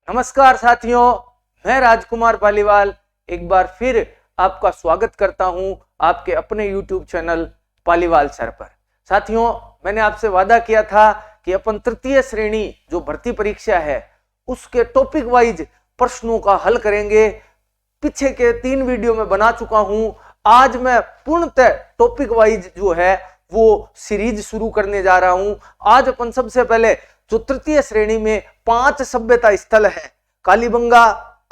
नमस्कार साथियों, मैं राजकुमार पालीवाल एक बार फिर आपका स्वागत करता हूं आपके अपने YouTube चैनल पालीवाल सर पर। साथियों, मैंने आपसे वादा किया था कि अपन तृतीय श्रेणी जो भर्ती परीक्षा है उसके टॉपिक वाइज प्रश्नों का हल करेंगे। पीछे के 3 वीडियो में बना चुका हूं। आज मैं पूर्णतः टॉपिक वाइज जो है वो सीरीज शुरू करने जा रहा हूं। आज अपन सबसे पहले जो तृतीय श्रेणी में 5 सभ्यता स्थल है, कालीबंगा,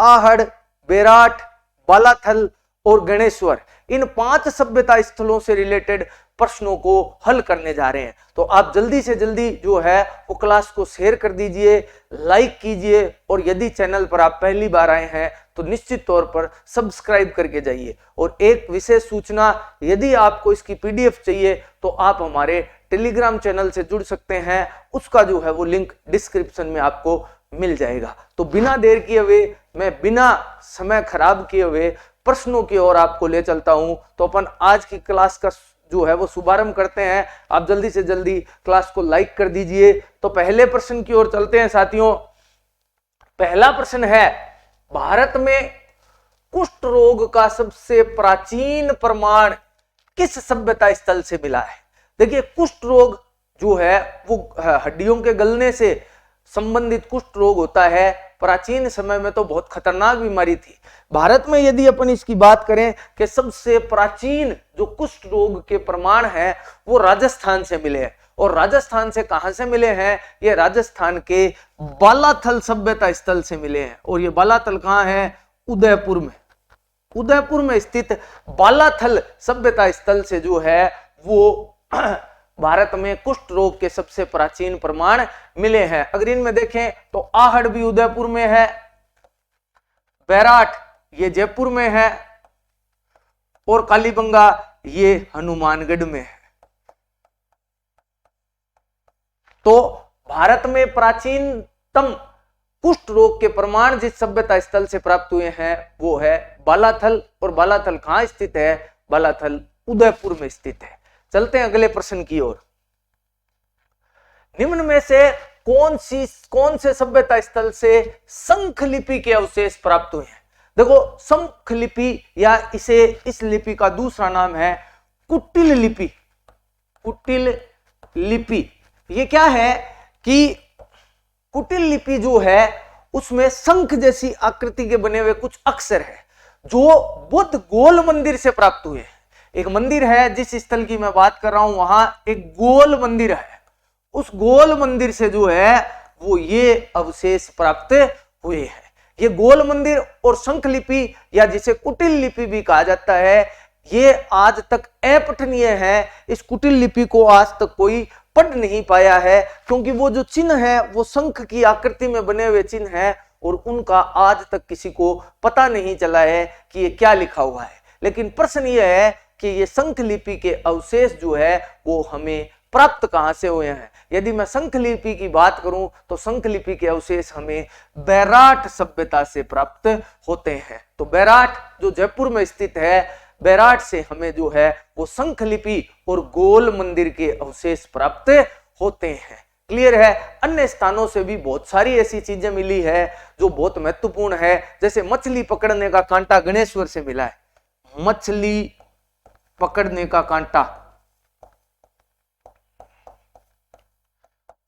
आहड़, बेराट, बालाथल और गणेश्वर, इन 5 सभ्यता स्थलों से रिलेटेड प्रश्नों को हल करने जा रहे हैं। तो आप जल्दी से जल्दी जो है वो क्लास को शेयर कर दीजिए, लाइक कीजिए और यदि चैनल पर आप पहली बार आए हैं तो निश्चित तौर पर सब्सक्राइब करके जाइए। और एक विशेष सूचना, यदि आपको इसकी पीडीएफ चाहिए तो आप हमारे टेलीग्राम चैनल से जुड़ सकते हैं, उसका जो है वो लिंक डिस्क्रिप्शन में आपको मिल जाएगा। तो बिना देर किए हुए, मैं बिना समय खराब किए हुए प्रश्नों की ओर आपको ले चलता हूं। तो अपन आज की क्लास का जो है वो शुभारंभ करते हैं। आप जल्दी से जल्दी क्लास को लाइक कर दीजिए। तो पहले प्रश्न की ओर चलते हैं साथियों। पहला प्रश्न है, भारत में कुष्ठ रोग का सबसे प्राचीन प्रमाण किस सभ्यता स्थल से मिला है? देखिए, कुष्ठ रोग जो है वो हड्डियों के गलने से संबंधित कुष्ठ रोग होता है। प्राचीन समय में तो बहुत खतरनाक बीमारी थी। भारत में यदि अपन इसकी बात करें कि सबसे प्राचीन जो कुष्ठ रोग के प्रमाण हैं वो राजस्थान से मिले हैं। और राजस्थान से कहां से मिले हैं? ये राजस्थान के बालाथल सभ्यता स्थल से मिले हैं। और ये बालाथल कहां है? उदयपुर में। उदयपुर में स्थित बालाथल सभ्यता स्थल से जो है वो भारत में कुष्ठ रोग के सबसे प्राचीन प्रमाण मिले हैं। अगर इनमें देखें तो आहड़ भी उदयपुर में है, बैराट ये जयपुर में है और कालीबंगा ये हनुमानगढ़ में है। तो भारत में प्राचीनतम कुष्ठ रोग के प्रमाण जिस सभ्यता स्थल से प्राप्त हुए हैं वो है बालाथल। और बालाथल कहां स्थित है? बालाथल उदयपुर में स्थित है। चलते हैं अगले प्रश्न की ओर। निम्न में से कौन से सभ्यता स्थल से शंख लिपि के अवशेष प्राप्त हुए हैं? देखो, शंख लिपि या इस लिपि का दूसरा नाम है कुटिल लिपि। कुटिल लिपि ये क्या है कि कुटिल लिपि जो है उसमें शंख जैसी आकृति के बने हुए कुछ अक्षर है जो बुद्ध गोल मंदिर से प्राप्त हुए हैं। एक मंदिर है जिस स्थल की मैं बात कर रहा हूं, वहां एक गोल मंदिर है। उस गोल मंदिर से जो है वो ये अवशेष प्राप्त हुए हैं। ये गोल मंदिर और शंख लिपि या जिसे कुटिल लिपि भी कहा जाता है, ये आज तक अपठनीय है। इस कुटिल लिपि को आज तक कोई पढ़ नहीं पाया है क्योंकि वो जो चिन्ह है वो शंख की आकृति में बने हुए चिन्ह है और उनका आज तक किसी को पता नहीं चला है कि ये क्या लिखा हुआ है। लेकिन प्रश्न ये है कि ये शंख लिपि के अवशेष जो है वो हमें प्राप्त कहां से हुए हैं? यदि मैं शंख लिपि की बात करूं तो शंख लिपि के अवशेष हमें बैराट सभ्यता से प्राप्त होते हैं। तो बैराट जो जयपुर में स्थित है, बैराट से हमें जो है वो शंख लिपि और गोल मंदिर के अवशेष प्राप्त होते हैं। क्लियर है? अन्य स्थानों से भी बहुत सारी ऐसी चीजें मिली है जो बहुत महत्वपूर्ण है। जैसे मछली पकड़ने का कांटा गणेश्वर से मिला है। मछली पकड़ने का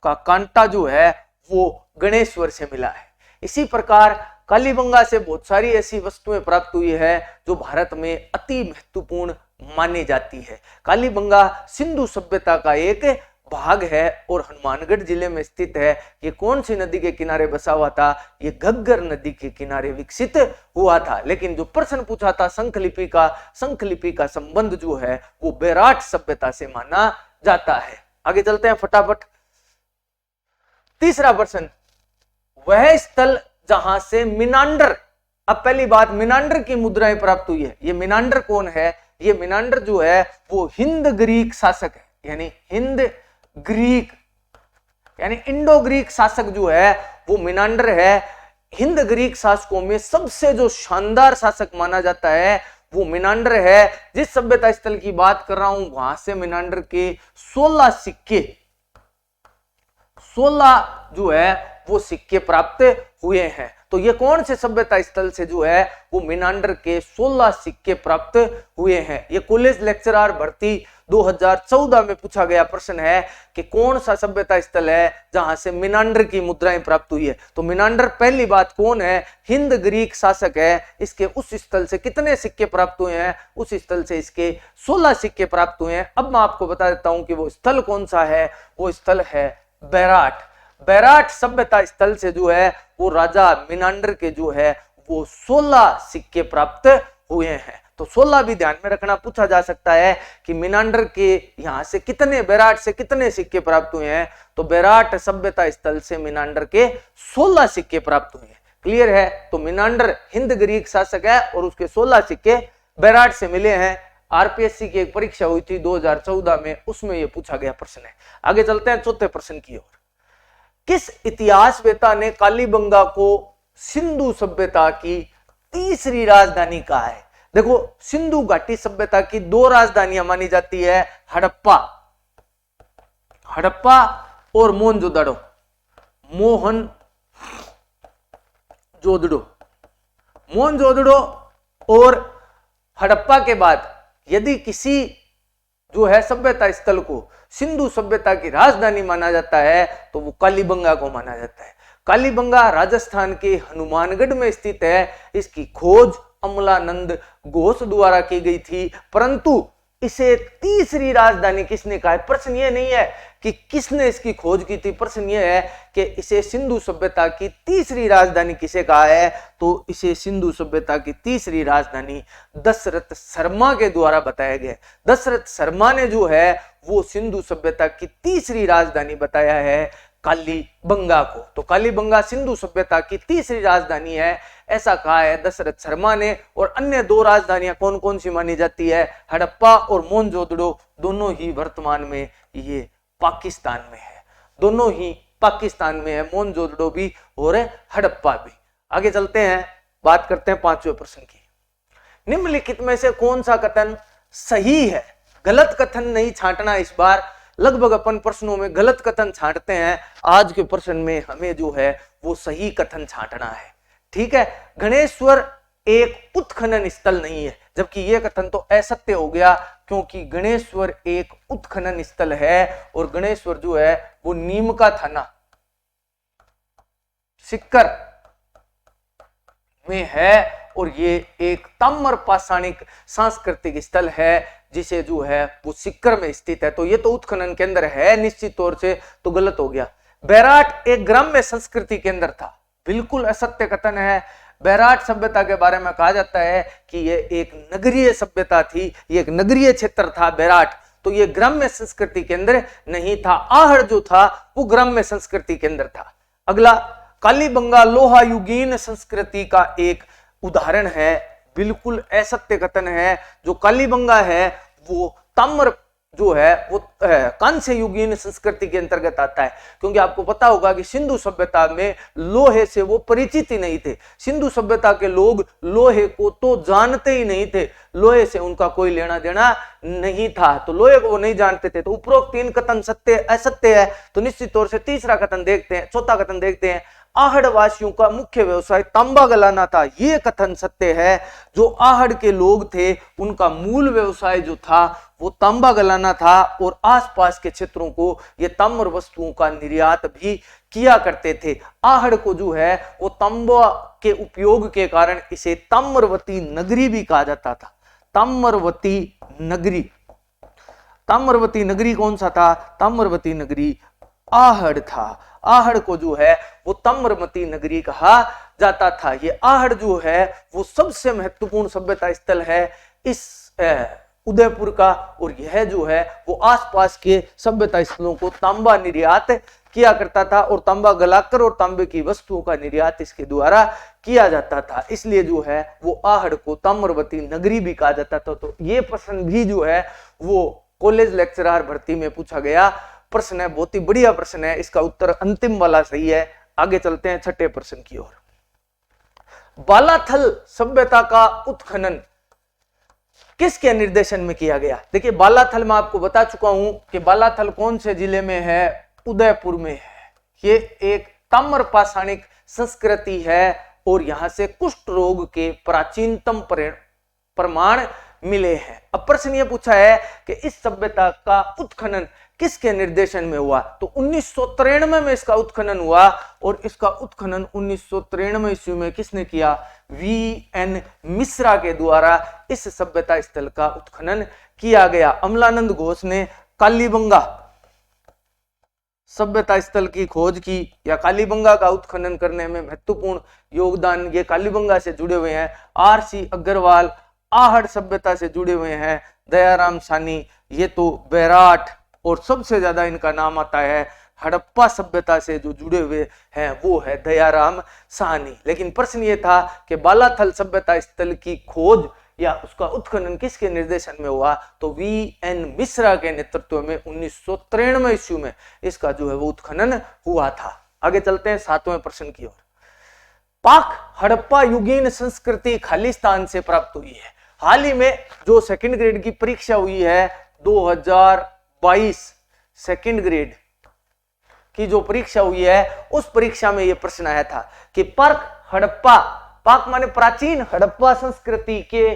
कांटा जो है वो गणेश्वर से मिला है। इसी प्रकार कालीबंगा से बहुत सारी ऐसी वस्तुएं प्राप्त हुई है जो भारत में अति महत्वपूर्ण मानी जाती है। कालीबंगा सिंधु सभ्यता का एक भाग है और हनुमानगढ़ जिले में स्थित है। ये कौन सी नदी के किनारे बसा हुआ था? ये घग्गर नदी के किनारे विकसित हुआ था। लेकिन जो प्रश्न पूछा था शंख लिपि का संबंध जो है वो बैराट सभ्यता से माना जाता है। आगे चलते हैं फटाफट। तीसरा प्रश्न, वह स्थल जहां से मिनांडर, अब पहली बात मिनांडर की मुद्राएं प्राप्त हुई है। ये मिनांडर कौन है? ये मिनांडर जो है वो हिंद ग्रीक शासक है, यानी इंडो ग्रीक शासक जो है वो मिनांडर है। हिंद ग्रीक शासकों में सबसे जो शानदार शासक माना जाता है वो मिनांडर है। जिस सभ्यता स्थल की बात कर रहा हूं वहां से मिनांडर के 16 सिक्के 16 जो है वो सिक्के प्राप्त हुए हैं। तो ये कौन से सभ्यता स्थल से जो है वो मीनांडर के 16 सिक्के प्राप्त हुए हैं। ये कॉलेज लेक्चरर भर्ती 2014 में पूछा गया प्रश्न है कि कौन सा सभ्यता स्थल है जहां से मीनांडर की मुद्राएं प्राप्त हुई है। तो मीनांडर पहली बात कौन है, हिंद ग्रीक शासक है। इसके उस स्थल से कितने सिक्के प्राप्त हुए हैं, उस स्थल से इसके 16 सिक्के प्राप्त हुए हैं। अब मैं आपको बता देता हूं कि वो स्थल कौन सा है, वो स्थल है बैराट। बैराट सभ्यता स्थल से जो है वो राजा मीनांडर के जो है वो 16 सिक्के प्राप्त हुए हैं। तो 16 भी ध्यान में रखना, पूछा जा सकता है कि मीनांडर के यहां से कितने, बैराट से कितने सिक्के प्राप्त हुए हैं। तो बैराट सभ्यता स्थल से मीनांडर के 16 सिक्के प्राप्त हुए हैं। क्लियर है। तो मीनांडर हिंद ग्रीक शासक है और उसके 16 सिक्के बैराट से मिले हैं। आरपीएससी की एक परीक्षा हुई थी 2014 में, उसमें यह पूछा गया प्रश्न है। आगे चलते हैं चौथे प्रश्न की ओर। किस इतिहासवेत्ता ने कालीबंगा को सिंधु सभ्यता की तीसरी राजधानी कहा है। देखो, सिंधु घाटी सभ्यता की 2 राजधानियां मानी जाती है, हड़प्पा और मोहनजोदड़ो। मोहनजोदड़ो और हड़प्पा के बाद यदि किसी जो है सभ्यता स्थल को सिंधु सभ्यता की राजधानी माना जाता है तो वो कालीबंगा को माना जाता है। कालीबंगा राजस्थान के हनुमानगढ़ में स्थित है। इसकी खोज अमलानंद घोष द्वारा की गई थी, परंतु इसे तीसरी राजधानी किसने कहा है। प्रश्न ये नहीं है कि किसने इसकी खोज की थी, प्रश्न ये है कि इसे सिंधु सभ्यता की तीसरी राजधानी किसे कहा है। तो इसे सिंधु सभ्यता की तीसरी राजधानी दशरथ शर्मा के द्वारा बताया गया। दशरथ शर्मा ने जो है वो सिंधु सभ्यता की तीसरी राजधानी बताया है कालीबंगा को। तो कालीबंगा सिंधु सभ्यता की तीसरी राजधानी है, ऐसा कहा है दशरथ शर्मा ने। और अन्य 2 राजधानियां कौन कौन सी मानी जाती है, हड़प्पा और मोहनजोदड़ो, दोनों ही वर्तमान में ये पाकिस्तान में है। दोनों ही पाकिस्तान में है, मोहनजोदड़ो भी और हड़प्पा भी। आगे चलते हैं, बात करते हैं 5वें प्रश्न की। निम्नलिखित में से कौन सा कथन सही है। गलत कथन नहीं छांटना इस बार, लगभग अपन प्रश्नों में गलत कथन छांटते हैं। आज के प्रश्न में हमें जो है वो सही कथन छांटना है। ठीक है। गणेश्वर एक उत्खनन स्थल नहीं है, जबकि यह कथन तो असत्य हो गया, क्योंकि गणेश्वर एक उत्खनन स्थल है और गणेश्वर जो है वो नीम का थाना सिक्कर में है और ये एक ताम्र पाषाणिक सांस्कृतिक स्थल है जिसे जो है वो सिक्कर में स्थित है। तो ये तो उत्खनन केंद्र है निश्चित तौर से, तो गलत हो गया। बैराट एक ग्राम्य संस्कृति केंद्र था, बिल्कुल असत्य कथन है। बैराट सभ्यता के बारे में कहा जाता है कि ये एक नगरीय सभ्यता थी, ये एक नगरीय क्षेत्र था बैराट, तो ये ग्राम्य संस्कृति केंद्र नहीं था। आहड़ जो था वो ग्राम्य संस्कृति केंद्र था। अगला, कालीबंगा लोहा युगीन संस्कृति का एक उदाहरण है, बिल्कुल असत्य कथन है। जो कालीबंगा है वो ताम्र जो है वो कांस्य युगीन संस्कृति के अंतर्गत आता है, क्योंकि आपको पता होगा कि सिंधु सभ्यता में लोहे से वो परिचित ही नहीं थे। सिंधु सभ्यता के लोग लोहे को तो जानते ही नहीं थे, लोहे से उनका कोई लेना देना नहीं था, तो लोहे को वो नहीं जानते थे। तो उपरोक्त 3 कथन सत्य असत्य है, तो निश्चित तौर से तीसरा कथन देखते हैं, चौथा कथन देखते हैं। आहड़ वासियों का मुख्य व्यवसाय तांबा गलाना था, यह कथन सत्य है। जो आहड़ के लोग थे उनका मूल व्यवसाय जो था वो तांबा गलाना था और आसपास के क्षेत्रों को ये ताम्र वस्तुओं का निर्यात भी किया करते थे। आहड़ को जो है वो तांबा के उपयोग के कारण इसे ताम्रवती नगरी भी कहा जाता था। ताम्रवती नगरी, ताम्रवती नगरी कौन सा था, ताम्रवती नगरी आहड़ था। आहड़ को जो है वो ताम्रवती नगरी कहा जाता था। ये आहड़ जो है वो सबसे महत्वपूर्ण सभ्यता स्थल है इस उदयपुर का, और यह जो है वो आसपास के सभ्यता स्थलों को तांबा निर्यात किया करता था और तांबा गलाकर और तांबे की वस्तुओं का निर्यात इसके द्वारा किया जाता था, इसलिए जो है वो आहड़ को ताम्रवती नगरी भी कहा जाता था। तो ये प्रश्न भी जो है वो कॉलेज लेक्चरर भर्ती में पूछा गया प्रश्न है, बहुत ही बढ़िया प्रश्न है। इसका उत्तर अंतिम वाला सही है। आगे चलते हैं 6ठे प्रश्न की ओर। बालाथल सभ्यता का उत्खनन किसके निर्देशन में किया गया। देखिए, बालाथल मैं आपको बता चुका हूं कि बालाथल कौन से जिले में है, उदयपुर में है। ये एक ताम्र पाषाणिक संस्कृति है और यहां से कुष्ठ रोग के प्राचीनतम प्रमाण मिले हैं। अब प्रश्न यह पूछा है कि इस सभ्यता का उत्खनन किसके निर्देशन में हुआ, तो 1993 में इसका उत्खनन हुआ और इसका उत्खनन 1993 ईस्वी में किसने किया, वी.एन. मिश्रा के द्वारा इस सभ्यता स्थल का उत्खनन किया गया। अमलानंद घोष ने कालीबंगा सभ्यता स्थल की खोज की या कालीबंगा का उत्खनन करने में महत्वपूर्ण योगदान, ये कालीबंगा से जुड़े हुए हैं। आर.सी. अग्रवाल आहड़ सभ्यता से जुड़े हुए हैं। दयाराम सानी ये तो बैराट, और सबसे ज्यादा इनका नाम आता है हड़प्पा सभ्यता से जो जुड़े हुए हैं वो है दयाराम साहनी। लेकिन प्रश्न ये था कि बालाथल सभ्यता स्थल की खोज या उसका उत्खनन किसके निर्देशन में हुआ, तो वी.एन. मिश्रा के नेतृत्व में 1993 ईस्वी में इसका जो है वो उत्खनन हुआ था। आगे चलते हैं 7वें प्रश्न की ओर। पाक हड़प्पा युगीन संस्कृति खालिस्तान से प्राप्त हुई है। हाल ही में जो सेकंड ग्रेड की परीक्षा हुई है 2022 सेकंड ग्रेड की जो परीक्षा हुई है उस परीक्षा में यह प्रश्न आया था कि पाक माने प्राचीन हड़प्पा संस्कृति के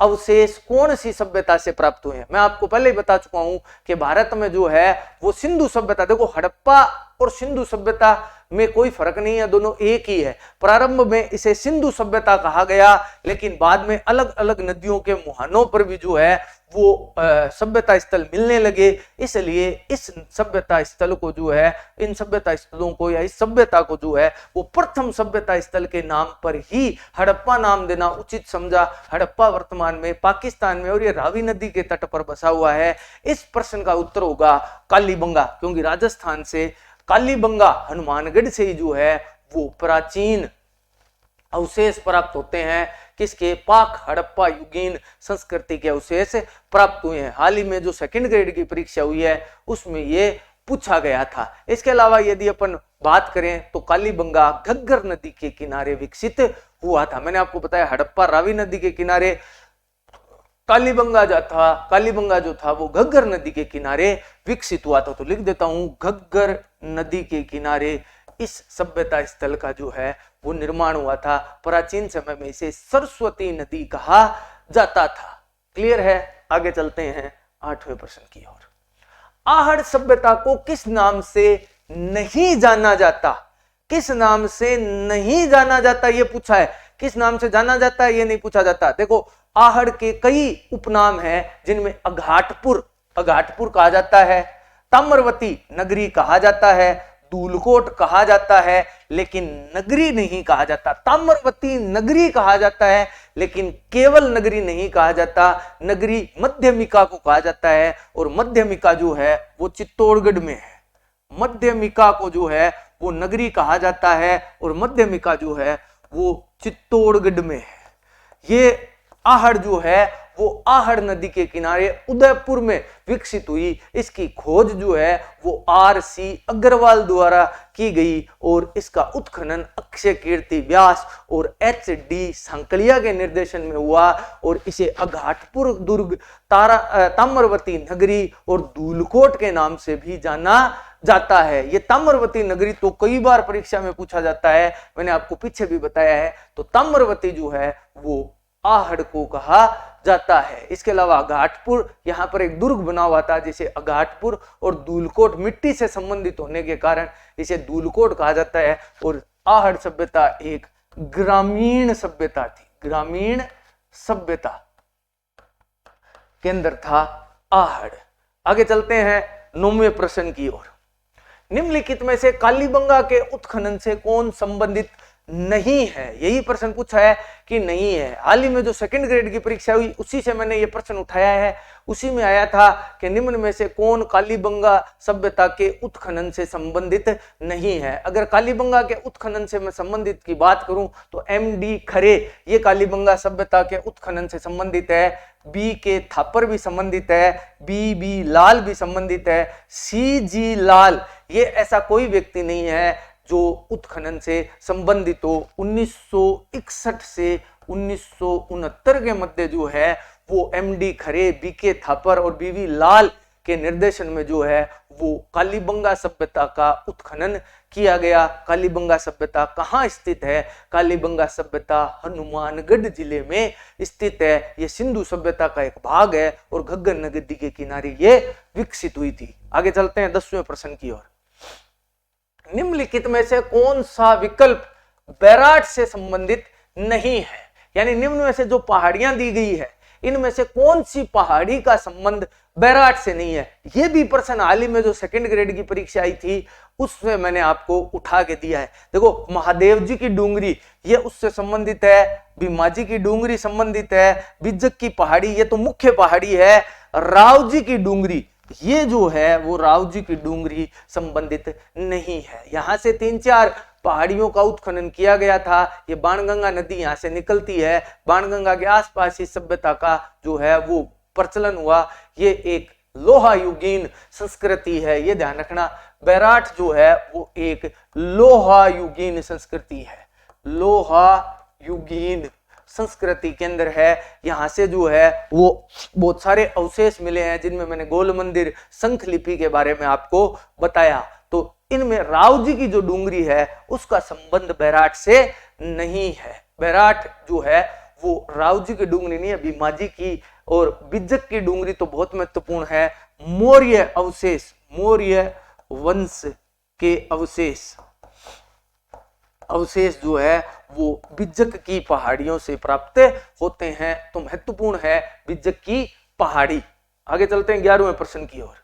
अवशेष कौन सी सभ्यता से प्राप्त हुए हैं। मैं आपको पहले ही बता चुका हूं कि भारत में जो है वो सिंधु सभ्यता, देखो हड़प्पा और सिंधु सभ्यता में कोई फर्क नहीं है, दोनों एक ही है। प्रारंभ में इसे सिंधु सभ्यता कहा गया, लेकिन बाद में अलग अलग नदियों के मुहानों पर भी जो है वो सभ्यता स्थल मिलने लगे, इसलिए इस सभ्यता स्थल को जो है, इन सभ्यता स्थलों को या इस सभ्यता को जो है वो प्रथम सभ्यता स्थल के नाम पर ही हड़प्पा नाम देना उचित समझा। हड़प्पा वर्तमान में पाकिस्तान में और ये रावी नदी के तट पर बसा हुआ है। इस प्रश्न का उत्तर होगा कालीबंगा, क्योंकि राजस्थान से कालीबंगा हनुमानगढ़ से ही जो है वो प्राचीन अवशेष प्राप्त होते हैं। किसके, पाक हड़प्पा युगीन संस्कृति के अवशेष प्राप्त हुए हैं। हाल ही में जो सेकंड ग्रेड की परीक्षा हुई है उसमें ये पूछा गया था। इसके अलावा यदि अपन बात करें तो कालीबंगा घग्गर नदी के किनारे विकसित हुआ था। मैंने आपको बताया हड़प्पा रावी नदी के किनारे, कालीबंगा जो था वो घग्गर नदी के किनारे विकसित हुआ था। तो लिख देता हूं घग्गर नदी के किनारे इस सभ्यता स्थल का जो है वो निर्माण हुआ था। प्राचीन समय में इसे सरस्वती नदी कहा जाता था। क्लियर है, आगे चलते हैं 8वें प्रश्न की ओर। आहड़ सभ्यता को किस नाम से नहीं जाना जाता, किस नाम से नहीं जाना जाता ये पूछा है। किस नाम से जाना जाता है ये नहीं पूछा जाता। देखो आहड़ के कई उपनाम हैं जिनमें अघाटपुर कहा जाता है, ताम्रवती नगरी कहा जाता है, धूलकोट कहा जाता है, लेकिन नगरी नहीं कहा जाता। ताम्रवती नगरी कहा जाता है लेकिन केवल नगरी नहीं कहा जाता, नगरी मध्यमिका को कहा जाता है और मध्यमिका जो है वो चित्तौड़गढ़ में है। मध्यमिका को जो है वो नगरी कहा जाता है और मध्यमिका जो है वो चित्तौड़गढ़ में है। ये आहड़ जो है वो आहड़ नदी के किनारे उदयपुर में विकसित हुई। इसकी खोज जो है वो आर.सी. अग्रवाल द्वारा की गई और इसका उत्खनन अक्षय कीर्ति व्यास और एच.डी. सांकलिया के निर्देशन में हुआ और इसे अघाटपुर दुर्ग, ताम्रवती नगरी और धूलकोट के नाम से भी जाना जाता है। ये ताम्रवती नगरी तो कई बार परीक्षा में पूछा जाता है, मैंने आपको पीछे भी बताया है। तो ताम्रवती जो है वो आहड़ को कहा जाता है। इसके अलावा अघाटपुर, यहाँ पर एक दुर्ग बना हुआ था जिसे अघाटपुर, और धूलकोट मिट्टी से संबंधित होने के कारण इसे धूलकोट कहा जाता है। और आहड़ सभ्यता एक ग्रामीण सभ्यता थी, ग्रामीण सभ्यता केंद्र था आहड़। आगे चलते हैं 9वें प्रश्न की ओर। निम्नलिखित में से कालीबंगा के उत्खनन से कौन संबंधित नहीं है, यही प्रश्न पूछा है कि नहीं है। हाल ही में जो सेकंड ग्रेड की परीक्षा हुई उसी से मैंने ये प्रश्न उठाया है। उसी में आया था कि निम्न में से कौन कालीबंगा सभ्यता के उत्खनन से संबंधित नहीं है। अगर कालीबंगा के उत्खनन से मैं संबंधित की बात करूं तो एम.डी. खरे ये कालीबंगा सभ्यता के उत्खनन से संबंधित है, बी.के. थापर भी संबंधित है, बी.बी. लाल भी संबंधित है, सी.जी. लाल ये ऐसा कोई व्यक्ति नहीं है जो उत्खनन से संबंधित हो। 1961 से 1969 के मध्य जो है वो एम.डी. खरे, बी.के. थापर और बी.वी. लाल के निर्देशन में जो है वो कालीबंगा सभ्यता का उत्खनन किया गया। कालीबंगा सभ्यता कहाँ स्थित है? कालीबंगा सभ्यता हनुमानगढ़ जिले में स्थित है। ये सिंधु सभ्यता का एक भाग है और घग्गर नदी के किनारे ये विकसित हुई थी। आगे चलते हैं 10वें प्रश्न की ओर। निम्नलिखित में से कौन सा विकल्प बैराट से संबंधित नहीं है? यानी निम्न में से जो पहाड़ियां दी गई है इनमें से कौन सी पहाड़ी का संबंध बैराट से नहीं है? ये भी प्रश्न हाल ही में जो सेकंड ग्रेड की परीक्षा आई थी उसमें मैंने आपको उठा के दिया है। देखो, महादेव जी की डूंगरी ये उससे संबंधित है, भीमाजी की डूंगरी संबंधित है, बिज्जक की पहाड़ी ये तो मुख्य पहाड़ी है, राव जी की डूंगरी ये जो है वो राव जी की डूंगरी संबंधित नहीं है। यहां से 3-4 पहाड़ियों का उत्खनन किया गया था। ये बाणगंगा नदी यहां से निकलती है, बाणगंगा के आसपास इस सभ्यता का जो है वो प्रचलन हुआ। ये एक लोहा युगीन संस्कृति है, ये ध्यान रखना। बैराट जो है वो एक लोहा युगीन संस्कृति है, लोहा युगीन संस्कृति के अंदर है। यहां से जो है वो बहुत सारे अवशेष मिले हैं जिनमें मैंने गोल मंदिर, शंख लिपि के बारे में आपको बताया। तो इनमें राव जी की जो डूंगरी है उसका संबंध बैराट से नहीं है। बैराट जो है वो राव जी की डूंगरी नहीं है, भीमाजी की और बिज्जक की डूंगरी तो बहुत महत्वपूर्ण है। मौर्य अवशेष, मौर्य वंश के अवशेष जो है वो बिज्जक की पहाड़ियों से प्राप्त होते हैं, तो महत्वपूर्ण है बिज्जक की पहाड़ी। आगे चलते हैं 11वें प्रश्न की ओर।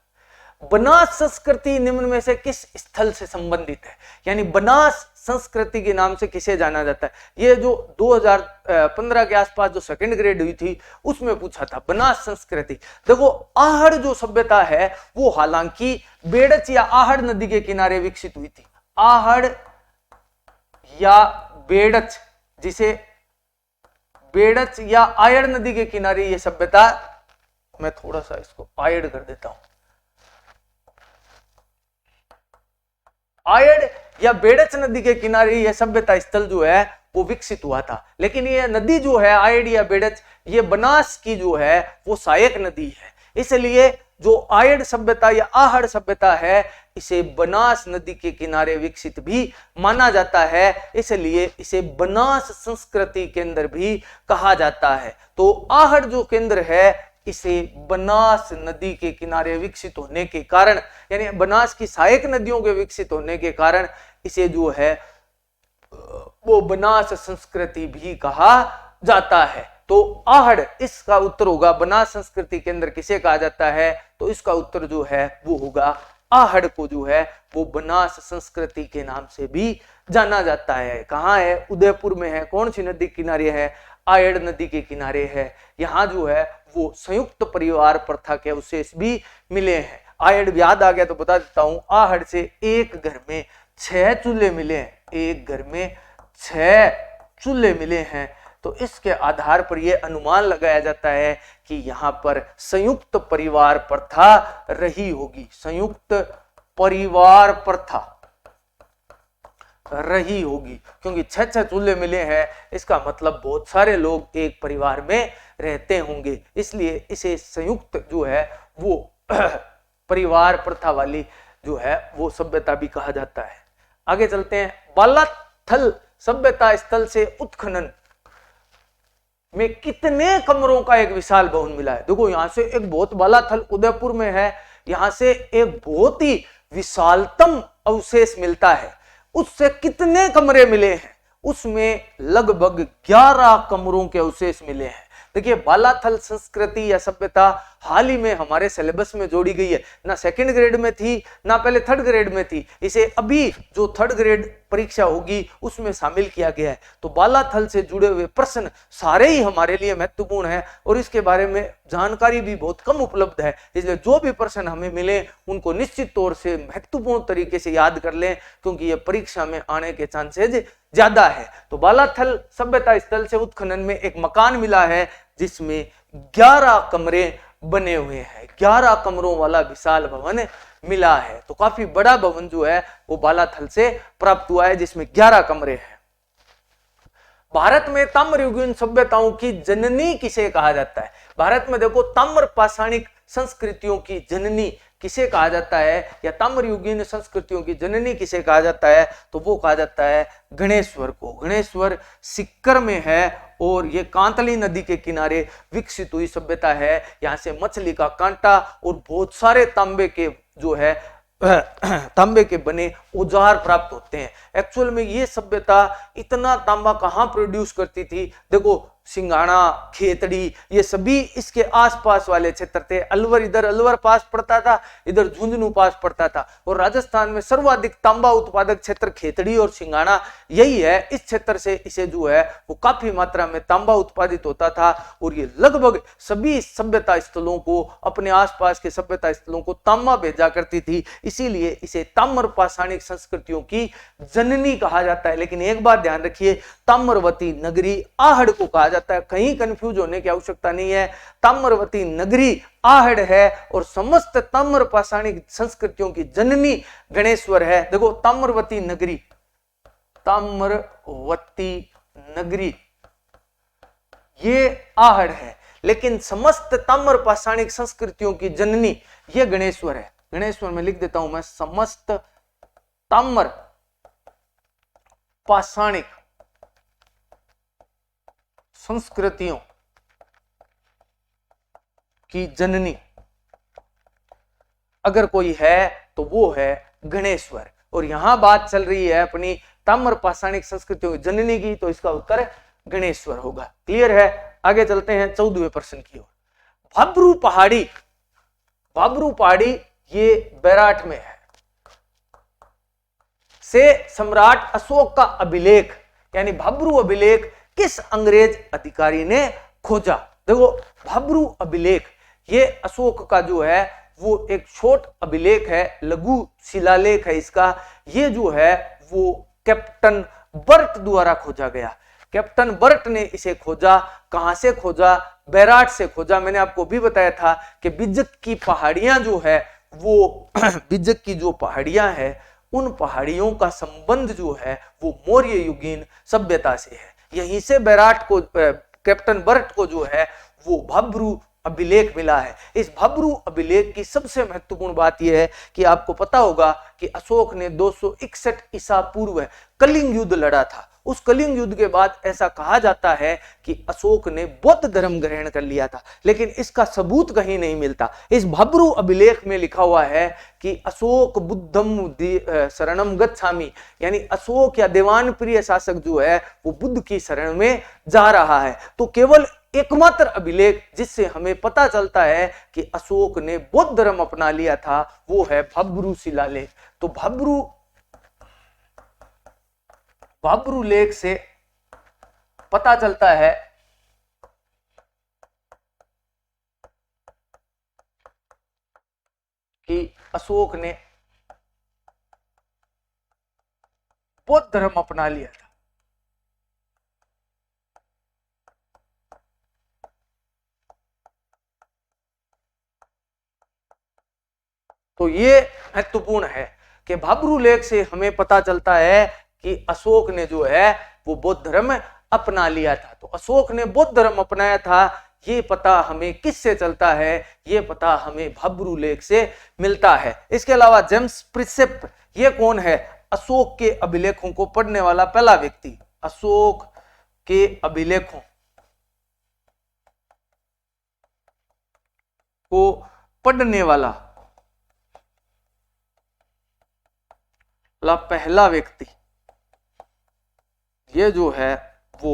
बनास संस्कृति निम्न में से किस स्थल से संबंधित है? यानी बनास संस्कृति के नाम से किसे जाना जाता है? ये जो 2015 के आसपास जो सेकंड ग्रेड हुई थी उसमें पूछा था बनास संस्कृति। देखो, आहड़ जो सभ्यता है वो हालांकि बेड़च या आहड़ नदी के किनारे विकसित हुई थी। आहड़ या बेड़च, जिसे बेड़च या आयड़ नदी के किनारे ये सभ्यता, मैं थोड़ा सा इसको आयड़ कर देता हूं, आयड़ या बेड़च नदी के किनारे यह सभ्यता स्थल जो है वो विकसित हुआ था। लेकिन ये नदी जो है आयड़ या बेड़च, ये बनास की जो है वो सहायक नदी है, इसलिए जो आयड़ सभ्यता या आहड़ सभ्यता है इसे बनास नदी के किनारे विकसित भी माना जाता है, इसलिए इसे बनास संस्कृति केंद्र भी कहा जाता है। तो आहड़ जो केंद्र है इसे बनास नदी के किनारे विकसित होने के कारण, यानी बनास की सहायक नदियों के विकसित होने के कारण इसे जो है वो बनास संस्कृति भी कहा जाता है। तो आहड़, इसका उत्तर होगा बनास संस्कृति केंद्र किसे कहा जाता है? तो इसका उत्तर जो है वो होगा आहड़ को जो है वो बनास संस्कृति के नाम से भी जाना जाता है। कहाँ है? उदयपुर में है। कौन सी नदी किनारे है? आयड़ नदी के किनारे है। यहाँ जो है वो संयुक्त परिवार प्रथा के अवशेष भी मिले हैं। आयड़ याद आ गया तो बता देता हूं, आहड़ से एक घर में 6 चूल्हे मिले हैं, एक घर में 6 चूल्हे मिले हैं। तो इसके आधार पर यह अनुमान लगाया जाता है कि यहाँ पर संयुक्त परिवार प्रथा रही होगी, संयुक्त परिवार प्रथा रही होगी, क्योंकि 6 चूल्हे मिले हैं, इसका मतलब बहुत सारे लोग एक परिवार में रहते होंगे, इसलिए इसे संयुक्त जो है वो परिवार प्रथा वाली जो है वो सभ्यता भी कहा जाता है। आगे चलते हैं। बालाथल सभ्यता स्थल से उत्खनन में कितने कमरों का एक विशाल भवन मिला है? देखो, यहां से एक बहुत बालाथल उदयपुर में है, यहां से एक बहुत ही विशालतम अवशेष मिलता है। उससे कितने कमरे मिले हैं? उसमें लगभग 11 कमरों के अवशेष मिले हैं। देखिए, बालाथल संस्कृति या सभ्यता हाल ही में हमारे सिलेबस में जोड़ी गई है, ना सेकंड ग्रेड में थी ना पहले थर्ड ग्रेड में थी, इसे अभी जो थर्ड ग्रेड परीक्षा होगी उसमें शामिल किया गया है। तो बालाथल से जुड़े हुए प्रश्न सारे ही हमारे लिए महत्वपूर्ण है और इसके बारे में जानकारी भी बहुत कम उपलब्ध है, इसलिए जो भी प्रश्न हमें मिले उनको निश्चित तौर से महत्वपूर्ण तरीके से याद कर लें, क्योंकि ये परीक्षा में आने के चांसेज ज्यादा है। तो बालाथल सभ्यता स्थल से उत्खनन में एक मकान मिला है जिसमें 11 कमरे बने हुए हैं, 11 कमरों वाला विशाल भवन मिला है। तो काफी बड़ा भवन जो है वो बालाथल से प्राप्त हुआ है जिसमें 11 कमरे हैं। भारत में ताम्र युगीन सभ्यताओं की जननी किसे कहा जाता है? भारत में देखो, ताम्र पाषाणिक संस्कृतियों की जननी किसे कहा जाता है, या ताम्रयुगीन संस्कृतियों की जननी किसे कहा जाता है, तो वो कहा जाता है गणेश्वर को। गणेश्वर सिक्कर में है और ये कांतली नदी के किनारे विकसित हुई सभ्यता है। यहाँ से मछली का कांटा और बहुत सारे तांबे के जो है तांबे के बने औजार प्राप्त होते हैं। एक्चुअल में ये सभ्यता इतना तांबा कहाँ प्रोड्यूस करती थी, देखो सिंघाड़ा, खेतड़ी, ये सभी इसके आसपास वाले क्षेत्र थे। अलवर, इधर अलवर पास पड़ता था, इधर झुंझुनू पास पड़ता था। और राजस्थान में सर्वाधिक तांबा उत्पादक क्षेत्र खेतड़ी और सिंघाड़ा यही है। इस क्षेत्र से इसे जो है वो काफी मात्रा में तांबा उत्पादित होता था। और ये लगभग सभी सभ्यता स्थलों को, अपने आसपास के सभ्यता स्थलों को तांबा भेजा करती थी, इसीलिए इसे ताम्र पाषाणिक संस्कृतियों की जननी कहा जाता है। लेकिन एक बात ध्यान रखिए, ताम्रवती नगरी आहड़ को कहा जाता है, कहीं कंफ्यूज होने की आवश्यकता नहीं है। ताम्रवती नगरी आहड़ है और समस्त ताम्र पाषाणिक संस्कृतियों की जननी गणेश्वर है। देखो ताम्रवती नगरी, ताम्रवती नगरी ये आहड़ है, लेकिन समस्त ताम्र पाषाणिक संस्कृतियों की जननी ये गणेश्वर है। गणेश्वर में लिख देता हूं मैं, समस्त ताम्र पाषाणिक संस्कृतियों की जननी अगर कोई है तो वो है गणेश्वर। और यहां बात चल रही है अपनी ताम्र पाषाणिक संस्कृतियों की जननी की, तो इसका उत्तर गणेश्वर होगा। क्लियर है? आगे चलते हैं 14वें प्रश्न की ओर। भाब्रू पहाड़ी, भाब्रू पहाड़ी ये बैराठ में है, से सम्राट अशोक का अभिलेख यानी भाब्रू अभिलेख किस अंग्रेज अधिकारी ने खोजा? देखो भाब्रू अभिलेख ये अशोक का जो है वो एक छोट अभिलेख है, लघु शिलालेख है इसका। ये जो है वो कैप्टन बर्ट द्वारा खोजा गया। कैप्टन बर्ट ने इसे खोजा। कहां से खोजा? बैराठ से खोजा। मैंने आपको भी बताया था कि बिज्जक की पहाड़ियां जो है वो बिज्जक की जो पहाड़ियां है उन पहाड़ियों का संबंध जो है वो मौर्य युगीन सभ्यता से है। यहीं से बैराठ को, कैप्टन बर्ट को जो है वो भाब्रू अभिलेख मिला है। इस भाब्रू अभिलेख की सबसे महत्वपूर्ण बात यह है कि आपको पता होगा कि अशोक ने 261 ईसा पूर्व कलिंग युद्ध लड़ा था। उस कलिंग युद्ध के बाद ऐसा कहा जाता है कि अशोक ने बौद्ध धर्म ग्रहण कर लिया था, लेकिन इसका सबूत कहीं नहीं मिलता। इस भाब्रू अभिलेख में लिखा हुआ है कि अशोक बुद्धम शरणम गच्छामि, यानी अशोक या देवान प्रिय शासक जो है वो बुद्ध की शरण में जा रहा है। तो केवल एकमात्र अभिलेख जिससे हमें पता चलता है कि अशोक ने बौद्ध धर्म अपना लिया था वो है भाब्रू शिलालेख। तो भाब्रू लेख से पता चलता है कि अशोक ने बौद्ध धर्म अपना लिया था। तो ये महत्वपूर्ण है कि भाब्रू लेख से हमें पता चलता है कि अशोक ने जो है वो बौद्ध धर्म अपना लिया था। तो अशोक ने बौद्ध धर्म अपनाया था, ये पता हमें किससे चलता है? ये पता हमें भाब्रू लेख से मिलता है। इसके अलावा जेम्स प्रिसेप ये कौन है? अशोक के अभिलेखों को पढ़ने वाला पहला व्यक्ति। अशोक के अभिलेखों को पढ़ने वाला पहला व्यक्ति ये जो है वो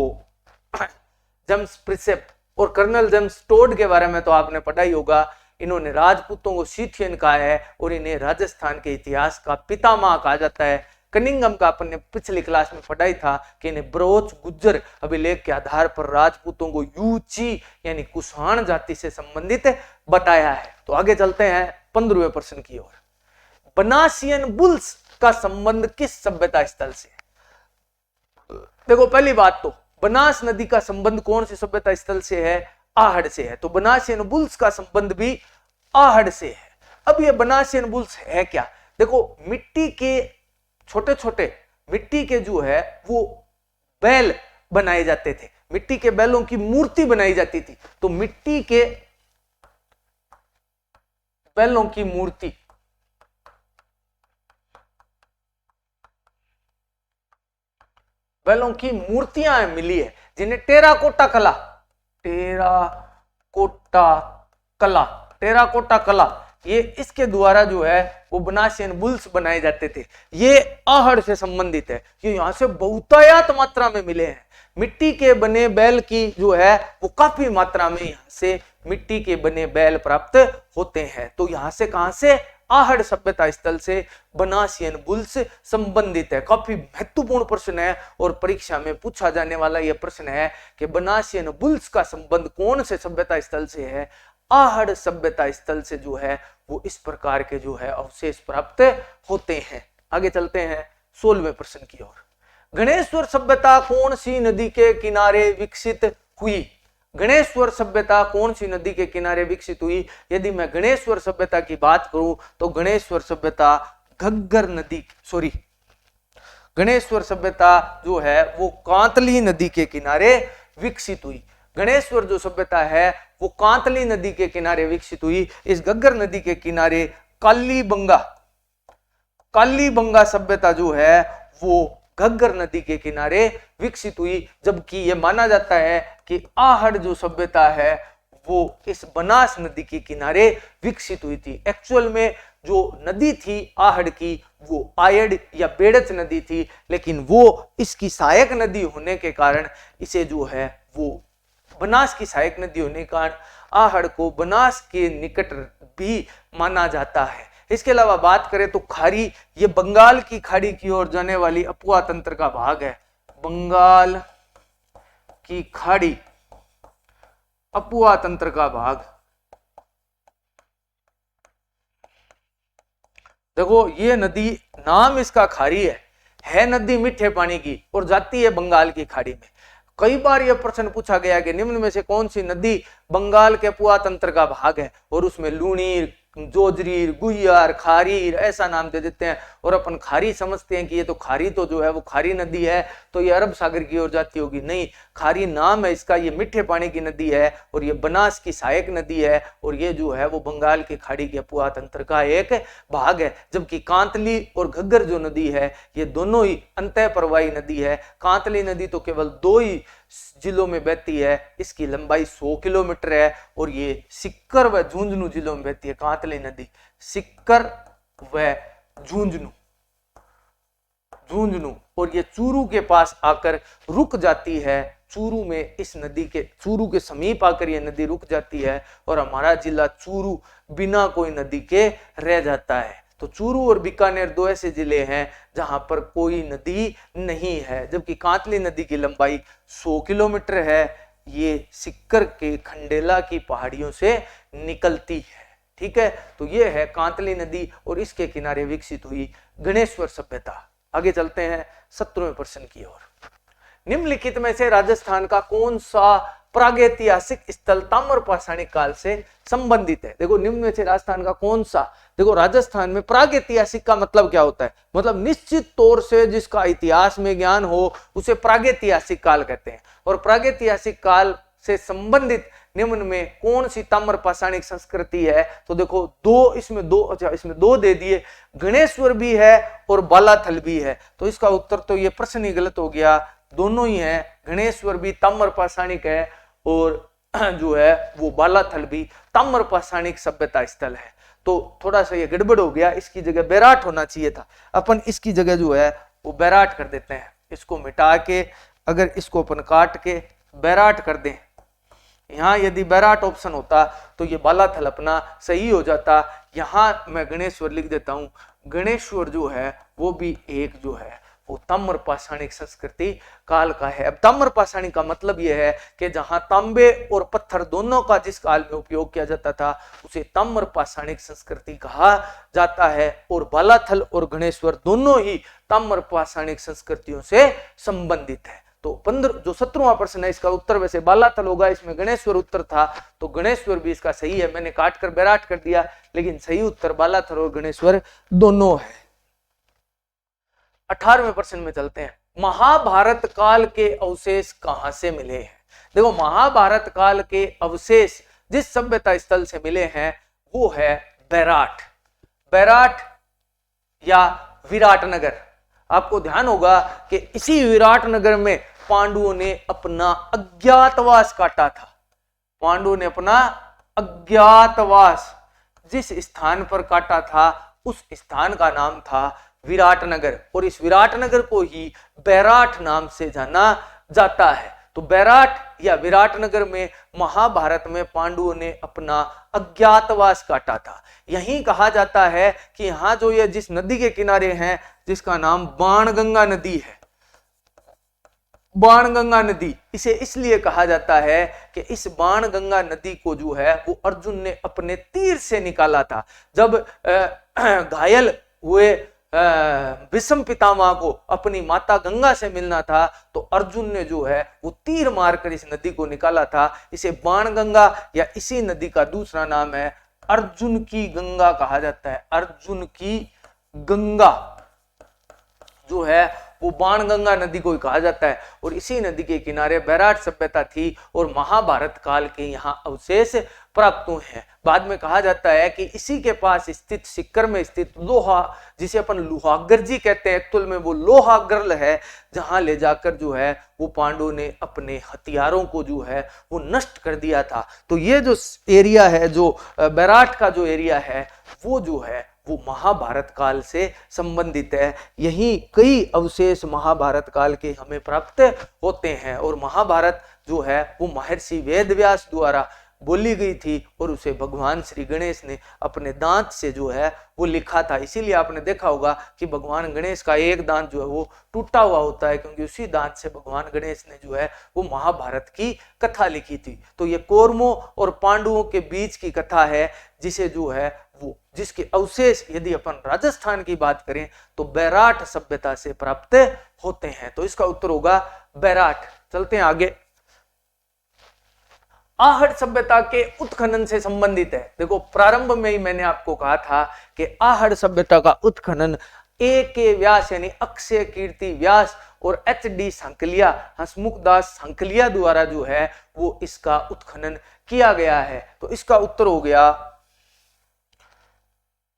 जेम्स प्रिसेप। और कर्नल जेम्स टोड के बारे में तो आपने पढ़ा ही होगा। इन्होंने राजपूतों को सीथियन कहा है और इन्हें राजस्थान के इतिहास का पितामह कहा जाता है। कनिंगम का अपन ने पिछली क्लास में पढ़ाई था कि इन्हें ब्रोच गुज्जर अभिलेख के आधार पर राजपूतों को यूची यानी कुषाण जाति से संबंधित बताया है। तो आगे चलते हैं 15वें प्रश्न की ओर। बनासियन बुल्स का संबंध किस सभ्यता स्थल से? देखो पहली बात तो बनास नदी का संबंध कौन सी सभ्यता स्थल से है? आहड़ से है। तो बनासियन बुल्स का संबंध भी आहड़ से है। अब ये बनासियन बुल्स है क्या? देखो मिट्टी के छोटे छोटे मिट्टी के जो है वो बैल बनाए जाते थे, मिट्टी के बैलों की मूर्ति बनाई जाती थी। तो मिट्टी के बैलों की मूर्ति, बैलों की मूर्तियां मिली है जिन्हें टेराकोटा कला, टेराकोटा कला, टेराकोटा कला, ये इसके द्वारा जो है वो बनासियन बुल्स बनाए जाते थे। ये आहड़ से संबंधित है, ये यहां से बहुतायत मात्रा में मिले हैं। मिट्टी के बने बैल की जो है वो काफी मात्रा में यहां से मिट्टी के बने बैल प्राप्त होते हैं। तो यहां से कहां से, आहड़ सभ्यता स्थल से बनासियन बुल्स संबंधित है। काफी महत्वपूर्ण प्रश्न है और परीक्षा में पूछा जाने वाला यह प्रश्न है कि बनासियन बुल्स का संबंध कौन से सभ्यता स्थल से है, आहड़ सभ्यता स्थल से जो है वो इस प्रकार के जो है अवशेष प्राप्त होते हैं। आगे चलते हैं 16वें प्रश्न की ओर। गणेश्वर सभ्यता कौन सी नदी के किनारे विकसित हुई? गणेश्वर सभ्यता कौन सी नदी के किनारे विकसित हुई? यदि मैं गणेश्वर सभ्यता की बात करूं तो गणेश्वर सभ्यता घग्गर नदी, सॉरी, गणेश्वर सभ्यता जो है वो कांतली नदी के किनारे विकसित हुई। गणेश्वर जो सभ्यता है वो कांतली नदी के किनारे विकसित हुई। इस घग्गर नदी के किनारे कालीबंगा, कालीबंगा सभ्यता जो है वो घग्गर नदी के किनारे विकसित हुई। जबकि यह माना जाता है कि आहड़ जो सभ्यता है वो इस बनास नदी के किनारे विकसित हुई थी। एक्चुअल में जो नदी थी आहड़ की वो आयड़ या बेड़च नदी थी, लेकिन वो इसकी सहायक नदी होने के कारण इसे जो है वो बनास की सहायक नदी होने के कारण आहड़ को बनास के निकट भी माना जाता है। इसके अलावा बात करें तो खारी, ये बंगाल की खाड़ी की ओर जाने वाली अपुआ तंत्र का भाग है। बंगाल की खाड़ी, अपुआ तंत्र का भाग। देखो ये नदी, नाम इसका खारी है नदी मीठे पानी की और जाती है बंगाल की खाड़ी में। कई बार यह प्रश्न पूछा गया कि निम्न में से कौन सी नदी बंगाल के अपुआ तंत्र का भाग है, और उसमें लूणीर, जोजरीर, गुहियार, खारीर ऐसा नाम दे देते हैं और अपन खारी समझते हैं कि ये तो खारी तो जो है वो खारी नदी है तो ये अरब सागर की ओर जाती होगी। नहीं, खारी नाम है इसका, ये मीठे पानी की नदी है और ये बनास की सहायक नदी है और ये जो है वो बंगाल की खाड़ी के अपुआ तंत्र का एक भाग है। जबकि कांतली और घग्गर जो नदी है ये दोनों ही अंतः प्रवाही नदी है। कांतली नदी तो केवल 2 ही जिलों में बहती है, इसकी लंबाई 100 किलोमीटर है और ये सिक्कर व झुंझुनू जिलों में बहती है। कांतली नदी सिक्कर व झुंझुनू और ये चूरू के पास आकर रुक जाती है। चूरू में इस नदी के, चूरू के समीप आकर ये नदी रुक जाती है और हमारा जिला चूरू बिना कोई नदी के रह जाता है। तो चूरू और बीकानेर 2 ऐसे जिले हैं जहां पर कोई नदी नहीं है। जबकि कांतली नदी की लंबाई 100 किलोमीटर है, ये सिक्कर के खंडेला की पहाड़ियों से निकलती है। ठीक है, तो ये है कांतली नदी और इसके किनारे विकसित हुई गणेश्वर सभ्यता। आगे चलते हैं 17वें प्रश्न की ओर। निम्नलिखित में से राजस्थान का कौन सा प्रागैतिहासिक स्थल ताम्रपाषाणिक काल से संबंधित है? देखो निम्न में से राजस्थान का कौन सा, देखो राजस्थान में प्रागैतिहासिक का मतलब क्या होता है? मतलब निश्चित तौर से जिसका इतिहास में ज्ञान हो उसे प्रागैतिहासिक काल कहते हैं। और प्रागैतिहासिक काल से संबंधित निम्न में कौन सी ताम्रपाषाणिक संस्कृति है? तो देखो इसमें दो दे दिए, गणेश्वर भी है और बालाथल भी है। तो इसका उत्तर तो ये प्रश्न ही गलत हो गया, दोनों ही है। गणेश्वर भी ताम्रपाषाणिक है और जो है वो बालाथल भी ताम्रपाषाणिक सभ्यता स्थल है। तो थोड़ा सा ये गड़बड़ हो गया, इसकी जगह बैराट होना चाहिए था। अपन इसकी जगह जो है वो बैराट कर देते हैं। इसको मिटा के अगर इसको अपन काट के बैराट कर दें, यहाँ यदि बैराट ऑप्शन होता तो ये बालाथल अपना सही हो जाता। यहां मैं गणेश्वर लिख देता हूं। गणेश्वर जो है वो भी एक जो है वो ताम्रपाषाणिक संस्कृति काल का है। अब ताम्रपाषाणिक का मतलब यह है कि जहां तांबे और पत्थर दोनों का जिस काल में उपयोग किया जाता था उसे ताम्रपाषाणिक संस्कृति कहा जाता है। और बालाथल और गणेश्वर दोनों ही ताम्रपाषाणिक संस्कृतियों से संबंधित है। तो 17वां प्रश्न है, इसका उत्तर वैसे बालाथल होगा, इसमें गणेश्वर उत्तर था तो गणेश्वर भी इसका सही है। मैंने काट कर बैराट कर दिया, लेकिन सही उत्तर बालाथल और गणेश्वर दोनों है। 18वें प्रश्न में चलते हैं। महाभारत काल के अवशेष कहां से मिले हैं? देखो महाभारत काल के अवशेष जिस सभ्यता स्थल से मिले हैं वो है बैराठ। बैराठ या विराटनगर, आपको ध्यान होगा कि इसी विराटनगर में पांडवों ने अपना अज्ञातवास काटा था। पांडवों ने अपना अज्ञातवास जिस स्थान पर काटा था उस स्थान का नाम था विराटनगर, और इस विराटनगर को ही बैराठ नाम से जाना जाता है। तो बैराठ या विराटनगर में महाभारत में पांडवों ने अपना अज्ञातवास काटा था। यही कहा जाता है कि यहां जो ये जिस नदी के किनारे हैं जिसका नाम बाणगंगा नदी है, बाणगंगा नदी, इसे इसलिए कहा जाता है कि इस बाणगंगा नदी को जो है वो अर्जुन ने अपने तीर से निकाला था। जब घायल हुए भीष्म पितामह को अपनी माता गंगा से मिलना था तो अर्जुन ने जो है वो तीर मारकर इस नदी को निकाला था। इसे बाणगंगा या इसी नदी का दूसरा नाम है अर्जुन की गंगा कहा जाता है। अर्जुन की गंगा जो है वो बाणगंगा नदी को कहा जाता है, और इसी नदी के किनारे बैराठ सभ्यता थी और महाभारत काल के यहाँ अवशेष प्राप्त हुए हैं। बाद में कहा जाता है कि इसी के पास स्थित सिक्कर में स्थित लोहा, जिसे अपन लोहागर जी कहते हैं, एक्चुअल में वो लोहागर्ल है, जहां ले जाकर जो है वो पांडवों ने अपने हथियारों को जो है वो नष्ट कर दिया था। तो ये जो एरिया है, जो बैराठ का जो एरिया है, वो जो है वो महाभारत काल से संबंधित है। यही कई अवशेष महाभारत काल के हमें प्राप्त होते हैं, और महाभारत जो है वो महर्षि वेदव्यास द्वारा बोली गई थी और उसे भगवान श्री गणेश ने अपने दांत से जो है वो लिखा था। इसीलिए आपने देखा होगा कि भगवान गणेश का एक दांत जो है वो टूटा हुआ होता है, क्योंकि उसी दांत से भगवान गणेश ने जो है वो महाभारत की कथा लिखी थी। तो ये कौरवों और पांडवों के बीच की कथा है, जिसे जो है वो जिसके अवशेष यदि अपन राजस्थान की बात करें तो बैराठ सभ्यता से प्राप्त होते हैं। तो इसका उत्तर होगा बैराठ। चलते हैं आगे। आहड़ सभ्यता के उत्खनन से संबंधित है। देखो प्रारंभ में ही मैंने आपको कहा था कि आहड़ सभ्यता का उत्खनन A.K. व्यास यानी अक्षय कीर्ति व्यास और H.D. सांकलिया, हंसमुखदास सांकलिया द्वारा जो है वो इसका उत्खनन किया गया है। तो इसका उत्तर हो गया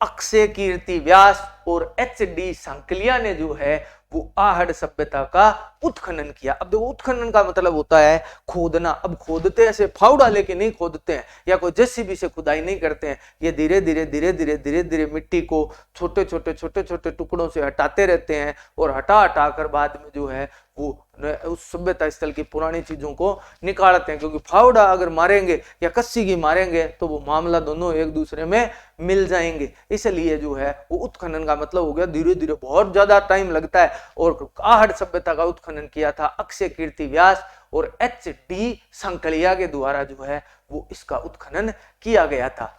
अक्षय कीर्ति व्यास और H.D. सांकलिया ने जो है वो आहड़ सभ्यता का उत्खनन किया। अब देखो उत्खनन का मतलब होता है खोदना। अब खोदते ऐसे फावड़ा लेके नहीं खोदते हैं या कोई जेसीबी से खुदाई नहीं करते हैं। ये धीरे धीरे मिट्टी को छोटे छोटे टुकड़ों से हटाते रहते हैं, और हटा कर बाद में जो है वो उस सभ्यता स्थल की पुरानी चीजों को निकालते हैं। क्योंकि फावड़ा अगर मारेंगे या कस्सी की मारेंगे तो वो मामला दोनों एक दूसरे में मिल जाएंगे। इसलिए जो है वो उत्खनन का मतलब हो गया धीरे धीरे, बहुत ज्यादा टाइम लगता है। और आहड़ सभ्यता का उत्खनन किया था अक्षय कीर्ति व्यास और H.D. सांकलिया के द्वारा जो है वो इसका उत्खनन किया गया था।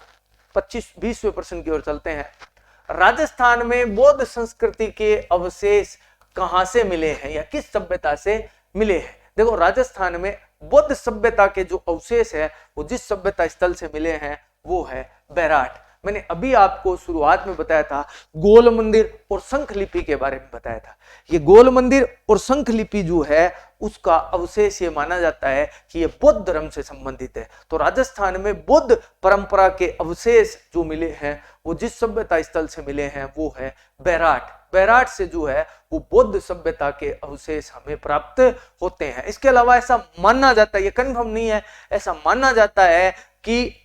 25-20वें प्रश्न की ओर चलते हैं। राजस्थान में बौद्ध संस्कृति के अवशेष कहां से मिले हैं या किस सभ्यता से मिले हैं? देखो राजस्थान में बौद्ध सभ्यता के जो अवशेष है वो जिस सभ्यता स्थल से मिले हैं वो है बैराठ। मैंने अभी आपको शुरुआत में बताया था गोल मंदिर और शंख लिपि के बारे में बताया था। ये गोल मंदिर और शंख लिपि जो है उसका अवशेष ये माना जाता है कि ये बौद्ध धर्म से संबंधित है। तो राजस्थान में बौद्ध परंपरा के अवशेष जो मिले हैं वो जिस सभ्यता स्थल से मिले हैं वो है बैराठ। बैराठ से जो है वो बौद्ध सभ्यता के अवशेष हमें प्राप्त होते हैं। इसके अलावा ऐसा मानना जाता है, ये कन्फर्म नहीं है, ऐसा मानना जाता है कि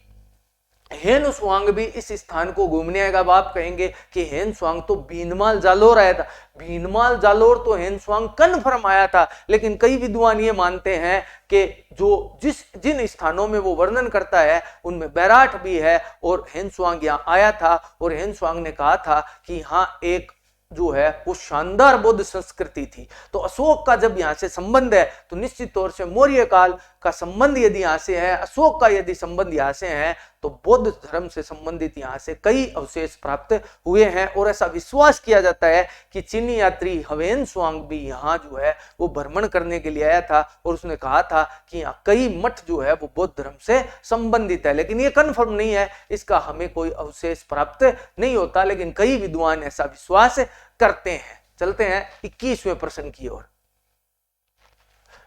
हेन स्वांग भी इस स्थान को घूमने आएगा। अब आप कहेंगे कि हेन स्वांग तो भीनमाल जालोर आया था। भीनमाल जालोर तो हेन स्वांग कन्फर्म आया था, लेकिन कई विद्वान ये मानते हैं कि जो जिन स्थानों में वो वर्णन करता है उनमें बैराठ भी है और हेन स्वांग यहाँ आया था। और हेन स्वांग ने कहा था कि यहाँ एक जो है वो शानदार बौद्ध संस्कृति थी। तो अशोक का जब यहाँ से संबंध है तो निश्चित तौर से मौर्य काल का संबंध यदि यहाँ से है, अशोक का यदि संबंध यहाँ से है, तो बौद्ध धर्म से संबंधित यहाँ से कई अवशेष प्राप्त हुए हैं। और ऐसा विश्वास किया जाता है कि चीनी यात्री हवेन स्वांग भी यहाँ जो है वो भ्रमण करने के लिए आया था और उसने कहा था कि यहाँ कई मठ जो है वो बौद्ध धर्म से संबंधित है। लेकिन ये कन्फर्म नहीं है, इसका हमें कोई अवशेष प्राप्त नहीं होता, लेकिन कई विद्वान ऐसा विश्वास करते हैं। चलते हैं 21वें प्रश्न की ओर।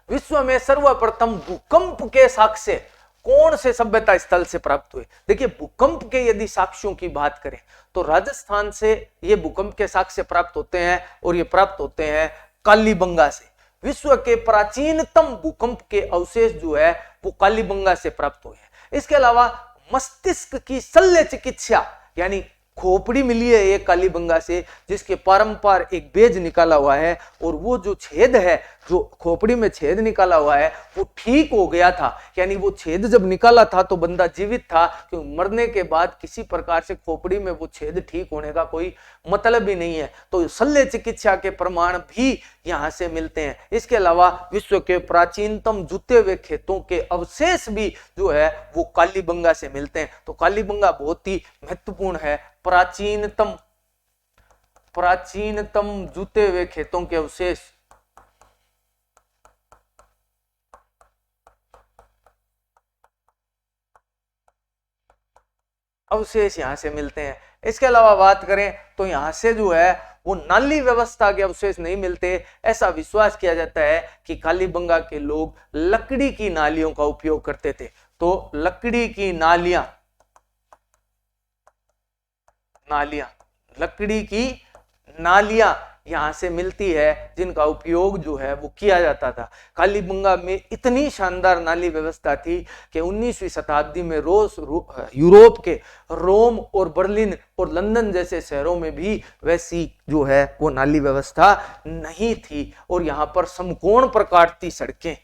विश्व में सर्वप्रथम भूकंप के साक्ष्य कौन से सभ्यता स्थल से प्राप्त हुए? देखिए, भूकंप के यदि साक्ष्यों की बात करें तो राजस्थान से ये भूकंप के साक्ष्य प्राप्त होते हैं, और ये प्राप्त होते हैं कालीबंगा से। विश्व के प्राचीनतम भूकंप के अवशेष जो है वो कालीबंगा से प्राप्त हुए हैं। इसके अलावा मस्तिष्क की शल्य चिकित्सा यानी खोपड़ी मिली है एक कालीबंगा से, जिसके पारंपर एक बेज निकाला हुआ है, और वो जो छेद है, जो खोपड़ी में छेद निकाला हुआ है, वो ठीक हो गया था। यानी वो छेद जब निकाला था तो बंदा जीवित था, क्योंकि मरने के बाद किसी प्रकार से खोपड़ी में वो छेद ठीक होने का कोई मतलब ही नहीं है। तो शल्य चिकित्सा के प्रमाण भी यहाँ से मिलते हैं। इसके अलावा विश्व के प्राचीनतम जुते हुए खेतों के अवशेष भी जो है वो कालीबंगा से मिलते हैं। तो कालीबंगा बहुत ही महत्वपूर्ण है। प्राचीनतम जुते हुए खेतों के अवशेष यहां से मिलते हैं। इसके अलावा बात करें तो यहां से जो है वो नाली व्यवस्था के अवशेष नहीं मिलते। ऐसा विश्वास किया जाता है कि कालीबंगा के लोग लकड़ी की नालियों का उपयोग करते थे। तो लकड़ी की लकड़ी की नालियां यहां से मिलती है, जिनका उपयोग जो है वो किया जाता था। कालीबंगा में इतनी शानदार नाली व्यवस्था थी कि 19वीं शताब्दी में यूरोप के रोम और बर्लिन और लंदन जैसे शहरों में भी वैसी जो है वो नाली व्यवस्था नहीं थी। और यहाँ पर समकोण पर काटती सड़कें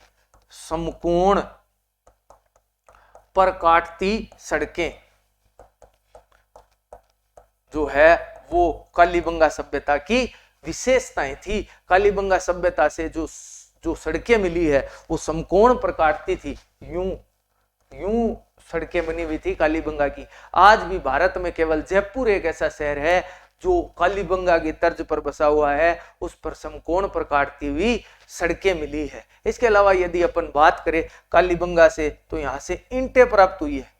जो है वो कालीबंगा सभ्यता की विशेषताएं थी। कालीबंगा सभ्यता से जो सड़कें मिली है वो समकोण पर काटती थी, यूं सड़कें बनी हुई थी कालीबंगा की। आज भी भारत में केवल जयपुर एक ऐसा शहर है जो कालीबंगा की तर्ज पर बसा हुआ है, उस पर समकोण पर काटती हुई सड़कें मिली है। इसके अलावा यदि अपन बात करें कालीबंगा से तो यहां से ईंटें प्राप्त हुई है।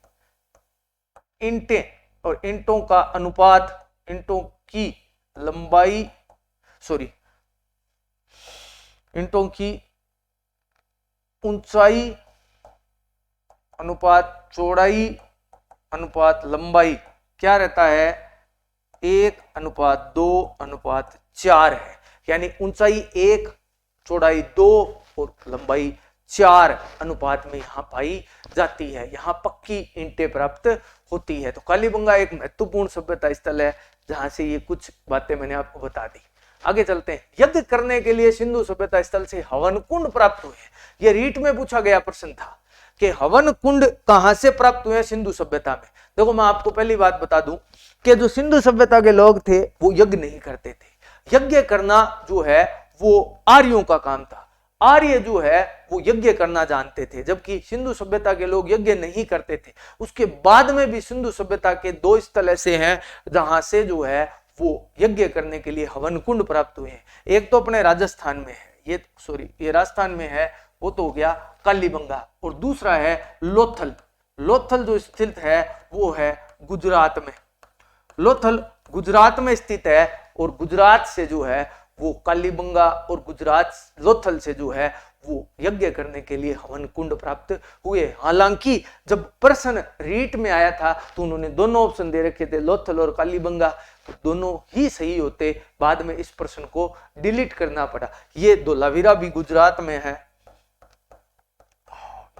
ईंटें और ईंटों का अनुपात, ईंटों की ऊंचाई अनुपात चौड़ाई अनुपात लंबाई क्या रहता है? 1:2:4 है। यानी ऊंचाई 1, चौड़ाई 2 और लंबाई 4 अनुपात में यहां पाई जाती है। यहां पक्की ईंटें प्राप्त होती है। तो कालीबंगा एक महत्वपूर्ण सभ्यता स्थल है, जहां से ये कुछ बातें मैंने आपको बता दी। आगे चलते हैं। यज्ञ करने के लिए सिंधु सभ्यता स्थल से हवन कुंड प्राप्त हुए। यह रीट में पूछा गया प्रश्न था कि हवन कुंड कहां से प्राप्त हुए सिंधु सभ्यता में। देखो, मैं आपको पहली बात बता दूं कि जो सिंधु सभ्यता के लोग थे वो यज्ञ नहीं करते थे। यज्ञ करना जो है वो आर्यों का काम था। आर्य जो है वो यज्ञ करना जानते थे, जबकि सिंधु सभ्यता के लोग यज्ञ नहीं करते थे। उसके बाद में भी सिंधु सभ्यता के 2 स्थल ऐसे हैं जहां से जो है वो यज्ञ करने के लिए हवन कुंड प्राप्त हुए हैं। एक तो अपने राजस्थान में है, ये राजस्थान में है, वो तो हो गया कालीबंगा, और दूसरा है लोथल। लोथल जो स्थित है वो है गुजरात में। लोथल गुजरात में स्थित है, और गुजरात से जो है वो कालीबंगा और गुजरात लोथल से जो है वो यज्ञ करने के लिए हवन कुंड प्राप्त हुए। हालांकि जब प्रश्न रीट में आया था तो उन्होंने दोनों ऑप्शन दे रखे थे, लोथल और कालीबंगा, तो दोनों ही सही होते। बाद में इस प्रश्न को डिलीट करना पड़ा। ये धोलावीरा भी गुजरात में है,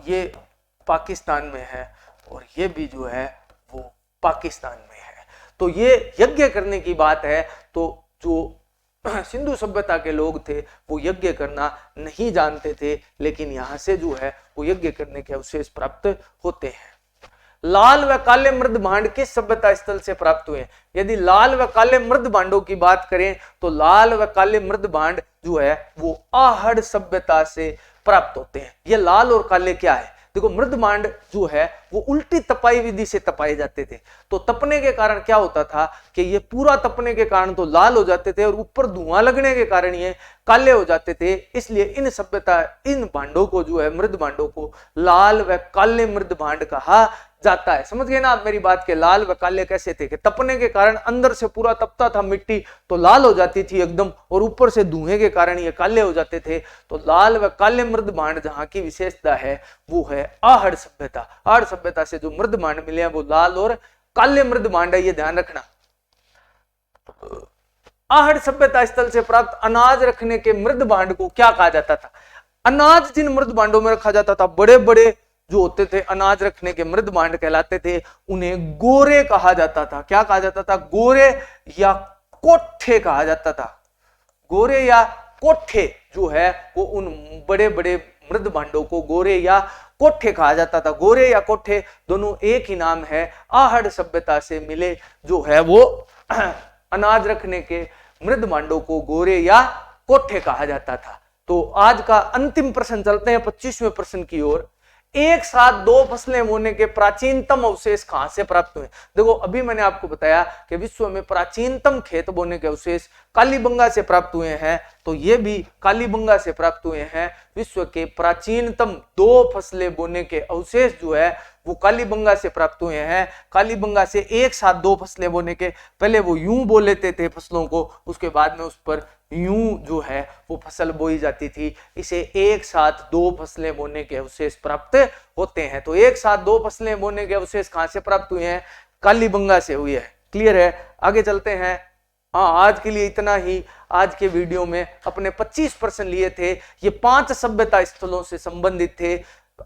ये पाकिस्तान में है, और ये भी जो है वो पाकिस्तान में है। तो ये यज्ञ करने की बात है। तो जो सिंधु सभ्यता के लोग थे वो यज्ञ करना नहीं जानते थे, लेकिन यहां से जो है वो यज्ञ करने के अवशेष प्राप्त होते हैं। लाल व काले मृद भांड किस सभ्यता स्थल से प्राप्त हुए? यदि लाल व काले मृद भांडों की बात करें तो लाल व काले मृद भांड जो है वो आहड़ सभ्यता से प्राप्त होते हैं। ये लाल और काले क्या है? देखो, मृद भांड जो है वो उल्टी तपाई विधि से तपाए जाते थे। तो तपने के कारण क्या होता था कि ये पूरा तपने के कारण तो लाल हो जाते थे, और ऊपर धुआं लगने के कारण ये काले हो जाते थे। इसलिए इन भांडों को जो है मृद भांडों को लाल व काले मृद भांड कहा जाता है। समझ गए ना आप मेरी बात के लाल व काले कैसे थे कि तपने के कारण अंदर से पूरा तपता था मिट्टी तो लाल हो जाती थी एकदम, और ऊपर से धुएं के कारण ये काले हो जाते थे। तो लाल व काले मृद भांड जहां की विशेषता है वो है आहड़ सभ्यता। आहड़ सभ्यता से जो मृद भांड मिले हैं वो लाल और काले मृद भांड है, ये ध्यान रखना। आहड़ सभ्यता स्थल से प्राप्त अनाज रखने के मृद भांड को क्या कहा जाता था? अनाज जिन मृद भांडों में रखा जाता था, बड़े बड़े जो होते थे अनाज रखने के मृद भांड कहलाते थे, उन्हें गोरे कहा जाता था। क्या कहा जाता था? गोरे या कोठे कहा जाता था। गोरे या कोठे जो है वो उन बड़े बड़े मृद भांडों को गोरे या कोठे कहा जाता था। गोरे या कोठे दोनों एक ही नाम है। आहड़ सभ्यता से मिले जो है वो अनाज रखने के मृद भांडों को गोरे या कोठे कहा जाता था। तो आज का अंतिम प्रश्न चलते हैं 25वें प्रश्न की ओर। एक साथ दो फसलें बोने के प्राचीनतम अवशेष कहां से प्राप्त हुए? देखो अभी मैंने आपको बताया कि विश्व में प्राचीनतम खेत बोने के अवशेष कालीबंगा से प्राप्त हुए हैं, तो ये भी कालीबंगा से प्राप्त हुए हैं। विश्व के प्राचीनतम दो फसलें बोने के अवशेष जो है वो कालीबंगा से प्राप्त हुए हैं। कालीबंगा से एक साथ दो फसलें बोने के, पहले वो यूं बो लेते थे फसलों को, उसके बाद में उस पर यूं जो है वो फसल बोई जाती थी। इसे एक साथ दो फसलें बोने के अवशेष प्राप्त होते हैं। तो एक साथ दो फसलें बोने के अवशेष कहां से प्राप्त हुए हैं? कालीबंगा से हुई है। क्लियर है? आगे चलते हैं। हाँ, आज के लिए इतना ही। आज के वीडियो में अपने 25 प्रश्न लिए थे, ये 5 सभ्यता स्थलों से संबंधित थे।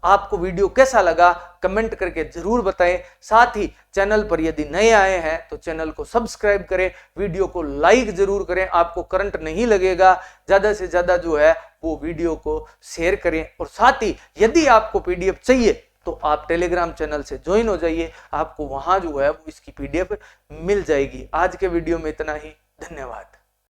आपको वीडियो कैसा लगा कमेंट करके जरूर बताएं। साथ ही चैनल पर यदि नए आए हैं तो चैनल को सब्सक्राइब करें, वीडियो को लाइक जरूर करें। आपको करंट नहीं लगेगा, ज्यादा से ज्यादा जो है वो वीडियो को शेयर करें। और साथ ही यदि आपको पीडीएफ चाहिए तो आप टेलीग्राम चैनल से ज्वाइन हो जाइए, आपको वहां जो है वो इसकी पीडीएफ मिल जाएगी। आज के वीडियो में इतना ही। धन्यवाद।